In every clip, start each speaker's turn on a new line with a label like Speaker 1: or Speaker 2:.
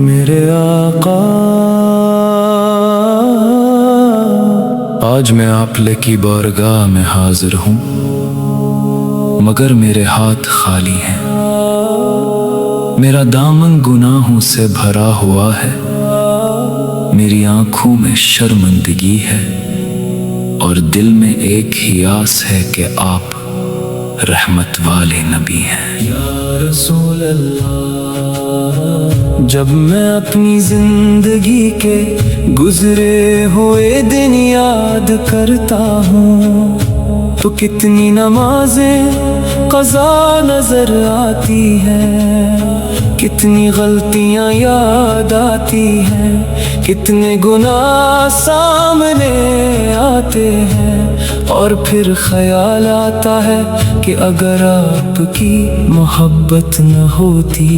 Speaker 1: میرے آقا آج میں آپ کی بارگاہ میں حاضر ہوں، مگر میرے ہاتھ خالی ہیں۔ میرا دامن گناہوں سے بھرا ہوا ہے، میری آنکھوں میں شرمندگی ہے، اور دل میں ایک ہی آس ہے کہ آپ رحمت والے نبی ہیں۔ یا رسول اللہ، جب میں اپنی زندگی کے گزرے ہوئے دن یاد کرتا ہوں تو کتنی نمازیں قضا نظر آتی ہیں، کتنی غلطیاں یاد آتی ہیں، کتنے گناہ سامنے آتے ہیں، اور پھر خیال آتا ہے کہ اگر آپ کی محبت نہ ہوتی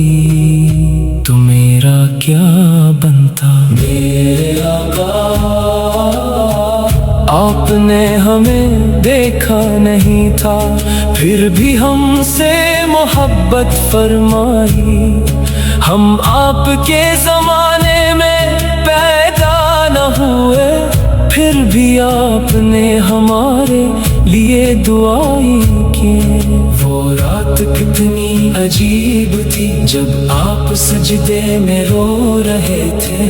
Speaker 1: تو میرا کیا بنتا۔ میرے آقا آپ نے ہمیں دیکھا نہیں تھا، پھر بھی ہم سے محبت فرمائی۔ ہم آپ کے زمانے میں پیدا نہ ہوئے، پھر بھی آپ نے ہمارے لیے دعائیں کی۔ وہ رات کتنی عجیب تھی جب آپ سجدے میں رو رہے تھے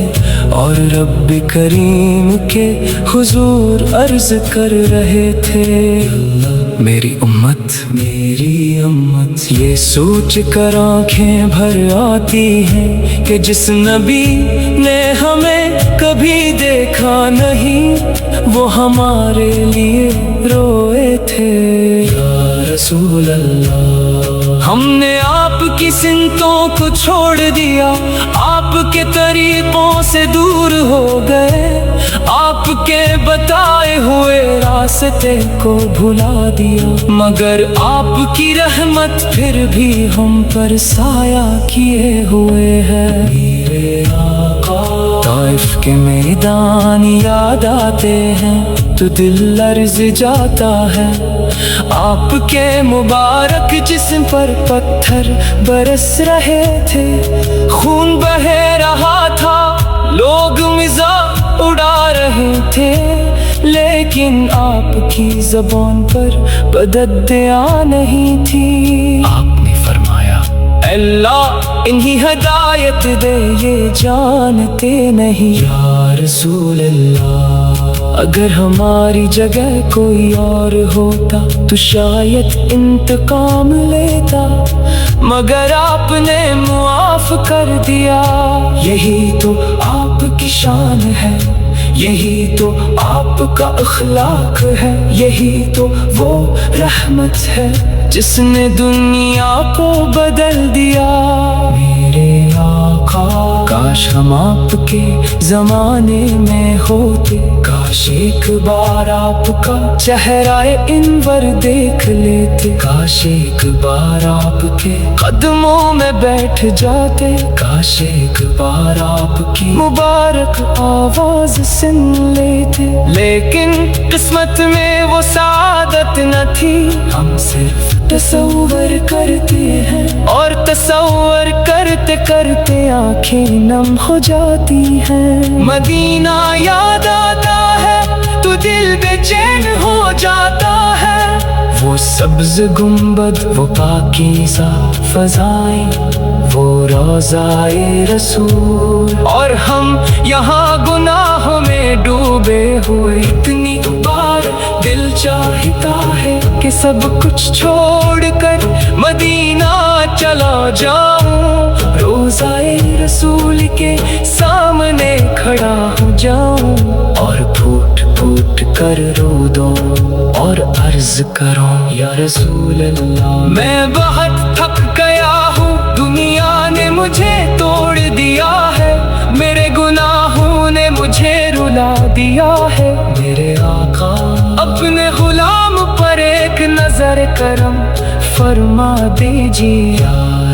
Speaker 1: اور رب کریم کے حضور عرض کر رہے تھے، میری امت یہ سوچ کر آنکھیں بھر آتی ہیں کہ جس نبی نے ہمیں کبھی دیکھا نہیں وہ ہمارے لیے روئے تھے۔ یا رسول اللہ، ہم نے آپ کی سنتوں کو چھوڑ دیا، آپ کے طریقوں سے دور ہو گئے، آپ کے بتائے ہوئے راستے کو بھلا دیا، مگر آپ کی رحمت پھر بھی ہم پر سایہ کیے ہوئے ہے۔ میرے آقا طائف کے میدان یاد آتے ہیں تو دل لرز جاتا ہے، آپ کے مبارک جسم پر پتھر برس رہے تھے، خون بہہ رہا تھا، لوگ مزاح اڑا رہے تھے، لیکن آپ کی زبان پر بدعا نہیں تھی۔ آپ نے فرمایا، اللہ انہیں ہدایت دے، یہ جانتے نہیں۔ یا رسول اللہ، اگر ہماری جگہ کوئی اور ہوتا تو شاید انتقام لیتا، مگر آپ نے معاف کر دیا۔ یہی تو آپ کی شان ہے، یہی تو آپ کا اخلاق ہے، یہی تو وہ رحمت ہے جس نے دنیا کو بدل دیا۔ میرے آقا کاش ہم آپ کے زمانے میں ہوتے، کاش ایک بار آپ کا چہرہ انور دیکھ لیتے، کاش ایک بار آپ کے قدموں میں بیٹھ جاتے، کاش ایک بار آپ کی مبارک آواز سن لیتے، لیکن قسمت میں وہ سعادت نہ تھی۔ ہم صرف تصور کرتے ہیں اور تصور کرتے کرتے آنکھیں نم ہو جاتی ہیں۔ مدینہ یاد آتا ہے تو دل بے چین ہو جاتا ہے، وہ سبز گنبد، وہ پاکیزہ فضائیں، وہ روضہ رسول، اور ہم یہاں گناہوں میں ڈوبے ہوئے۔ اتنی بار دل چاہتا ہے کہ سب کچھ چھوڑ کر مدینہ چلا جاؤں، روضہ رسول کے سامنے کھڑا ہو جاؤں، اور پھوٹ پھوٹ کر رو دوں اور عرض کروں، یا رسول اللہ میں بہت تھک گیا ہوں، دنیا نے مجھے توڑ دیا ہے، میرے گناہوں نے مجھے رلا دیا ہے۔ میرے آقا اپنے غلام پر ایک نظر کرم فرما دیجیے۔ یا